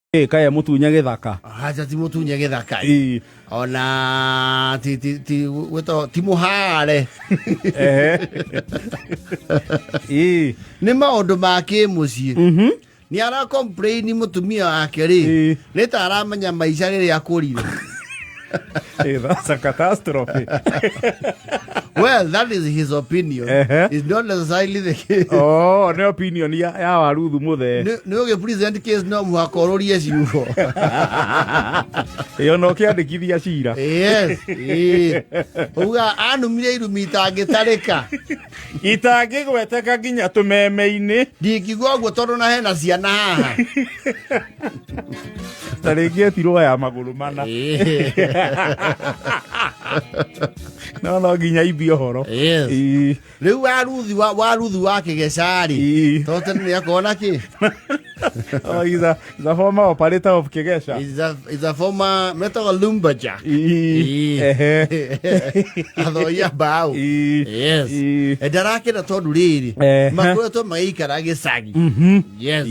Kaya mutunya githaka. Haja ti mutunya githaka. Ona ti muhare. Ni maundu ma kimucii. Ni ara complain mutumia wake ri. Ni taramenya maica riri akurire. That's a catastrophe. Well, that is his opinion. It's not necessarily the case. Oh, no opinion ya waruthu muthe. No ge present case no muhakororie ciugo. Yo no kiandikithia cira. Yes. Uga anumire irumi itangitarika. Itangigweteka nginya tumeme-ini. Ndingigwa guo tondu na hena ciana haha. Taringi etirwo ya maguru mana. No nginya imbie horo. Riu waruthu wa Kigecari. Tote ni akona ki? Oh, he's a former operator of Kigesha. He's a former metal lumberjack. Atho ya bau. Yes. Edarake na tondu riri. Makoretwo magikara gicagi. Yes.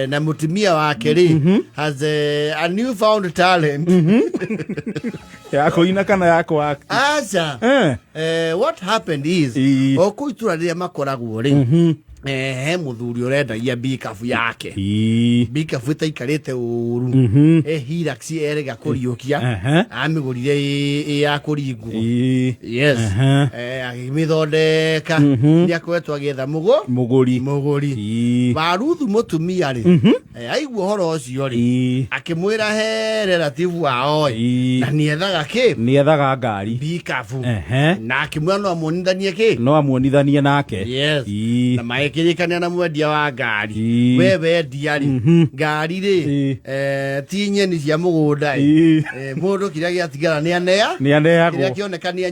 Na mutumia wake ri has a newfound talent. Yako ina kana yako wake. Acha. What happened is okuitura ria makoragwo ri. He muthuri urendagia bikafu yake. Bikafu itaikarite uru. Hiraxi erega kuriukia. Amigurire ya kuringu. Yes. Agimithondeka. Ni akwetwo agetha muguri. Baruthu mutumia ri. Aigua horo ucio ri. Akimwira he relative wao. Na ni ethaga ki? Ni ethaga ngari. Bikafu. Na akimwira no amuonithanie ki? No amuonithanie nake. Yes. Na kirikania na mwendia wa ngari. Wewe endia ri. Ngari ri ti nyeni cia mugunda mundu kiria giatigara ni anea kiria kioneka ni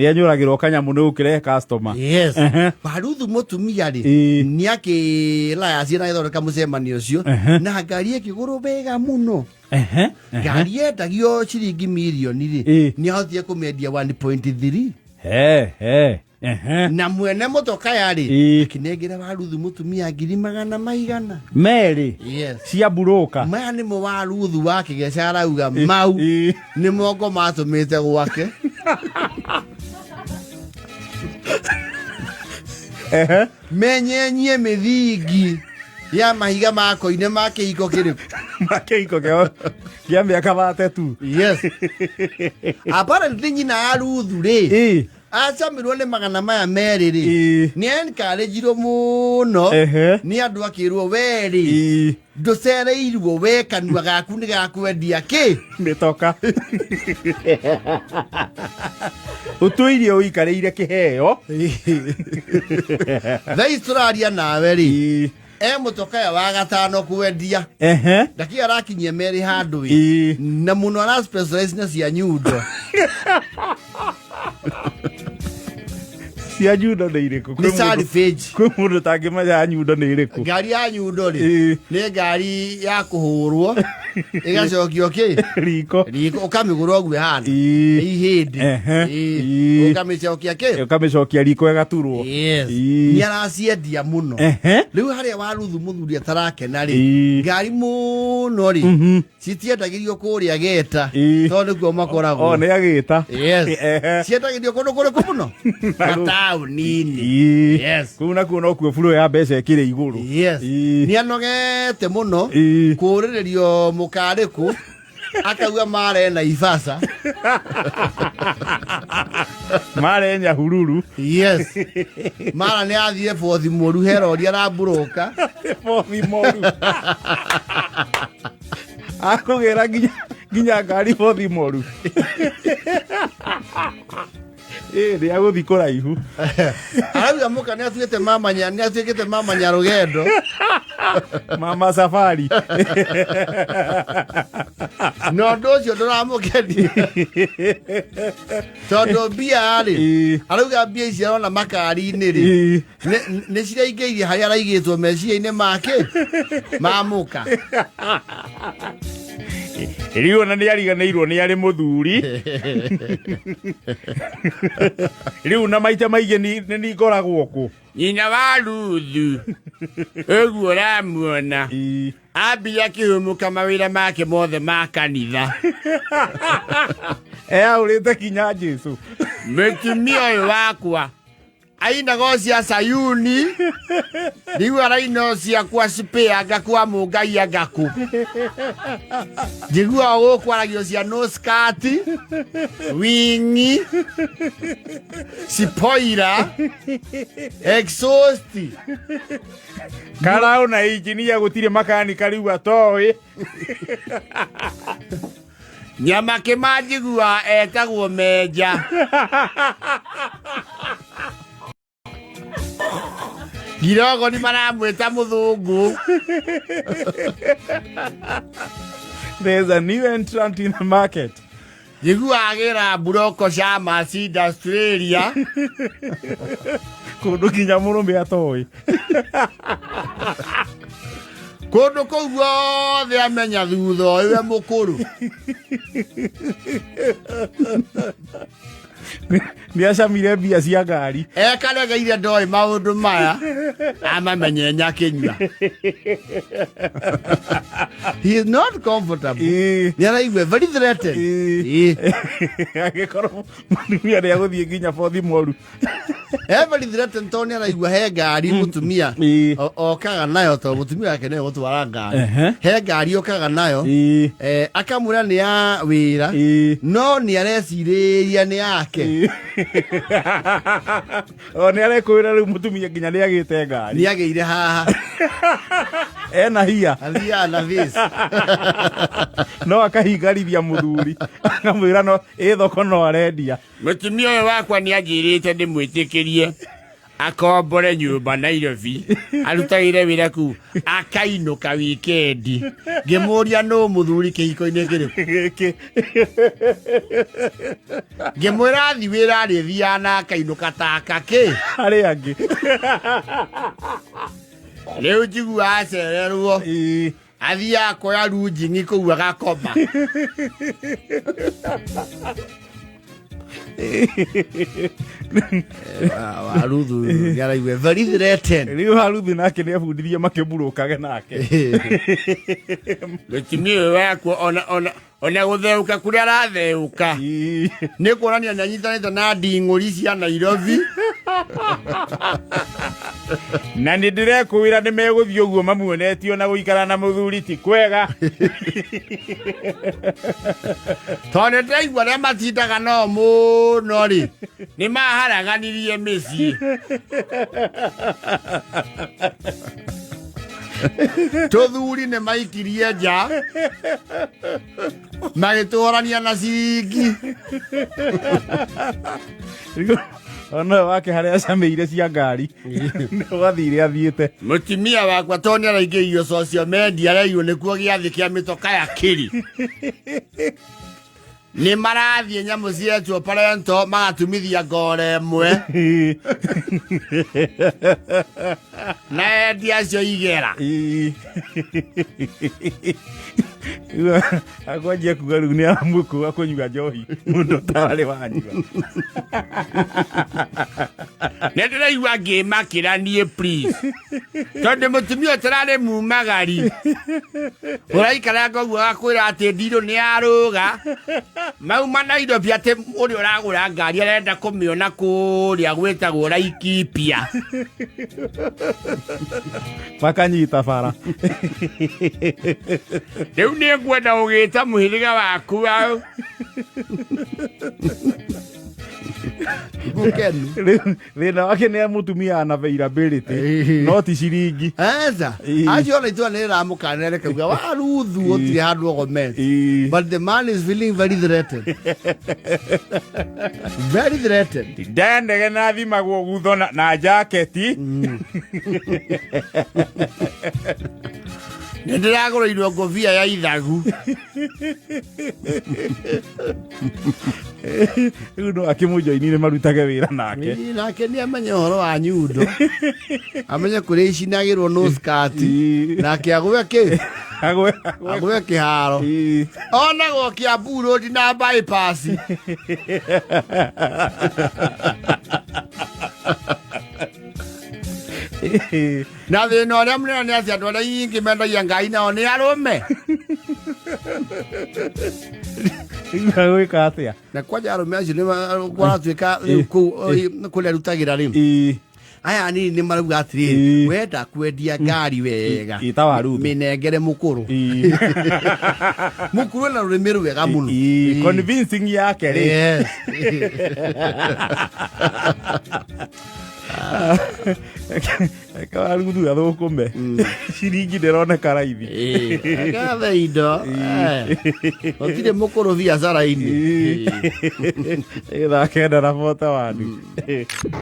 anyuragirwo kanyamu ni ukire customer. Yes. Baruthu mutumia ri ni akilaya ciana ithondeka mucemanio ucio na ngari ikiguru wega muno. Ngari endagio ciringi mirioni ri ni ahothie kumendia 1.3. Na mwene motoka yari kinegera baruthu mutumia 200,000 meri. Yes. Cia buroka maya ni mo waruthu wa Kigecari arauga mau ni mongo matumite gwake. Menyenyie mithingi ya mahiga makoine makihiko kiriku makihiko kia miaka 32. Yes. Apparently nyina aruthu ri acamirwo ni magana maya meri ri ni encouragirwo muno ni andu akirwo weri nducereirwo we kanua gaku ni gakwendia ki mitoka utuirie uikareire kiheo thai turaria nawe ri mutoka ya wa gatano kwendia ndaki arakinyie meri handu wi na muno na specialize na cia nyundo. Cia nyundo ni iriku kwi mundu tangimenya nyundo ni iriku. Ngari ya nyundo ri ni ngari ya kuhurwo igacokio ki riko ukamigurwo gwe hana ihindi ukamicokia ki ukamicokia riko igaturwo. Ni araciendia muno. Riu haria waruthu muthuri atarakena ri ngari muno ri citiendagirio kuria Geta tondu kuo makoragwo. Ni agita. Ciendagirio kundu kuriku muno nini. Yes. Kuna no kuo furu ya mbeca ikire iguru. Yes. Ni anogete muno kuririo mukariku akauga mare na Ivasa mare nya hururu. Yes. Mara ni athie fothi moru herodi araburoka fothi moru akugera ginya ngari fothi moru ni aguthi kuraihu. Arauga muka ni atuite mamanya rugendo mama safari no ndocio nduramukeni tondu mbia ri arauga mbia icio arona makari-ini ri ni ciraingĩirie harĩa araigĩtwo meciria-inĩ make mamuka. Riu na ni ariganeirwo ni ari muthuri. Riu na maita maige ni ngoragwo ku. Nyina wa Ruthu. Eguo ramuona. Ambia kihumuka mawira make mothe ma kanitha. Aurite kinya Jesu. Mũtumia ũyũ wakwa aina gocia Sayuni riu araina ciakwa spare ngakwa mungai ngaku njigua gũkwaragio cia no skirt wingi spoiler exhaust kara una engineer gutire makanika riu atoĩ nyama kimanjigua etagwo Menja. Girogo ni maramwĩta mũthũngũ. There's a new entrant in the market. Njigua agĩra buroko cia Mercedes Australia. Kũndũ kinya mũrũme atoĩ. Kũndũ kũu guothe amenya thutha ũyũ mũkũrũ. Niacamire mbia cia ngari. Ekaregeire ndoĩ maũndũ maya amamenye nyakinyua. He is not comfortable. Niaraigua very threatened. Agĩkorwo mũtumia nĩagũthiĩ nginya bothi moru. Very threatened tondũ nĩaraigua he ngari mũtumia okaga nayo tondũ mũtumia wake nĩwe gũtwara ngari. He ngari okaga nayo akamwĩra nĩ ya wĩra no nĩarecirĩria nĩ yake. O nĩarekwĩra rĩu mũtumia nginya nĩagĩte ngari. Nĩagĩire haha. Ena hia. Athia na this. No akahingarithia mũthuri. Akamwĩra no thoko no arendia. Mũtumia ũyũ wakwa nĩanjĩrĩte ndĩmwĩtĩkĩrie akombore nyũmba Nairobi arutagĩre wĩra kũu akainũka wikendi ngĩmũria no mũthuri kĩhiko-inĩ kĩrĩkũ ngĩmwĩra athi wĩra arĩthiaga na akainũka ta kakĩ arĩ angĩ rĩu njigua acererwo athiaga kuoya runjingi kũu agakoma. Waruthu nĩaraigua very threatened. Rĩu Waruthu nake nĩabundithie makĩmburũkage nake. Mũtumia ũyũ wakwa ona gũtheũka kũrĩa aratheũka nĩ kuonania nĩanyitanĩte na nding'ũri cia Nairobi. Na nĩ ndĩrekwĩra nĩmegũthiĩ ũguo mamuonetio na gũikara na mũthuri ti kwega. Tondũ nĩndĩraigua arĩa matindaga no mũno rĩ nĩ maharaganirie mĩciĩ. Tũthuri nĩ maikirie nja magĩtũrania na ciringi. Ona wake harĩa acamĩire cia ngari nĩwathire athiĩte. Mũtumia wakwa tondũ nĩaraingĩrio social media araigua nĩkuo gĩathĩ kĩa mĩtoka ya kĩri. Nĩ marathiĩ nyamũ cietwo parento magatumithia ngore ĩmwe na endia acio igera. Akwanjia kuga rĩu nĩaramũkũa kũnyua njohi mũndũ ũtararĩ wanyua. Nĩndĩraigua ngĩmakĩra niĩ please tondũ mũtumia ũtararĩ mumagari ũraikara koguo agakwĩra atĩ ndirũ nĩarũga mauma Nairobi atĩ ũrĩa ũragũra ngari arenda kũmĩona kũrĩa gwĩtagwo Laikipia makanyita bara. Rĩu nĩngwenda ũgĩta mũhĩrĩga waku au thĩna wake nĩ mũtumia ana availability no ti ciringi. Acio ona itũra nĩrĩramũkanĩra rĩkauga Waruthu gũtirĩ handũ ũgomete. But the man is feeling very threatened. Very threatened. Ndendege na thimagwo gutho na jaketi. Nĩndĩragũrĩirwo ngobia ya ithagu. Rĩu no akĩmũjoinire marutage wĩra nake. Nake nĩamenye ũhoro wa nyundo. Amenye kũrĩa icinagĩrwo no skirt. Nake agũe kĩ agwe kiharo ona go Kiambu Road na bypass na thina uria munene ni acia andu aria ingi mendagia ngai nao ni arume gwika atia na kwaja arume acio ni kwaratuika kuria rutagira ri aya ni maruga atiri wenda kwendia ngari wega minengere mukuru mukuru na rurimi rwega muno convincing yake ri yes Kawa rudu athukume ciringi ndironeka raithi gathe indo otire mukuru biacara ini ithakenda na bota wani